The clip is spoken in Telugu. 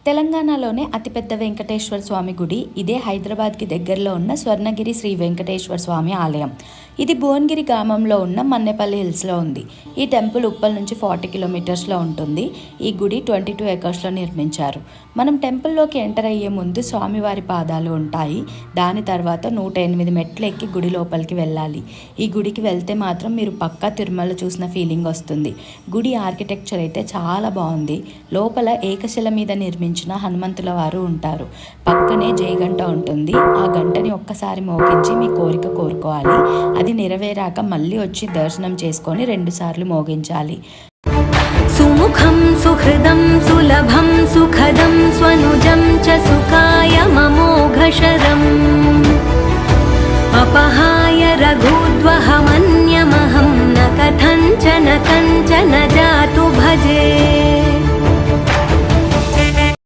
తెలంగాణలోనే అతిపెద్ద వెంకటేశ్వర స్వామి గుడి ఇదే. హైదరాబాద్కి దగ్గరలో ఉన్న స్వర్ణగిరి శ్రీ వెంకటేశ్వర స్వామి ఆలయం. ఇది భువనగిరి గ్రామంలో ఉన్న మన్నెపల్లి హిల్స్లో ఉంది. ఈ టెంపుల్ ఉప్పల్ నుంచి 40 కిలోమీటర్స్లో ఉంటుంది. ఈ గుడి 22 ఎకర్స్లో నిర్మించారు. మనం టెంపుల్లోకి ఎంటర్ అయ్యే ముందు స్వామివారి పాదాలు ఉంటాయి. దాని తర్వాత 108 మెట్లు ఎక్కి గుడి లోపలికి వెళ్ళాలి. ఈ గుడికి వెళ్తే మాత్రం మీరు పక్కా తిరుమల చూసిన ఫీలింగ్ వస్తుంది. గుడి ఆర్కిటెక్చర్ అయితే చాలా బాగుంది. లోపల ఏకశిల మీద నిర్మించిన హనుమంతుల వారు ఉంటారు. పక్కనే జయగంట ఉంటుంది. ఆ గంటని ఒక్కసారి మోగించి మీ కోరిక కోరుకోవాలి. అది నెరవేరాక మళ్ళీ వచ్చి దర్శనం చేసుకొని 2 సార్లు మోగించాలి. సుముఖం సుహృదం సులభం సుఖదం స్వనుజం చ సుఖాయ మమోఘశరం అపహాయ రఘుద్వహమన్యమహం న కథంచన కంచన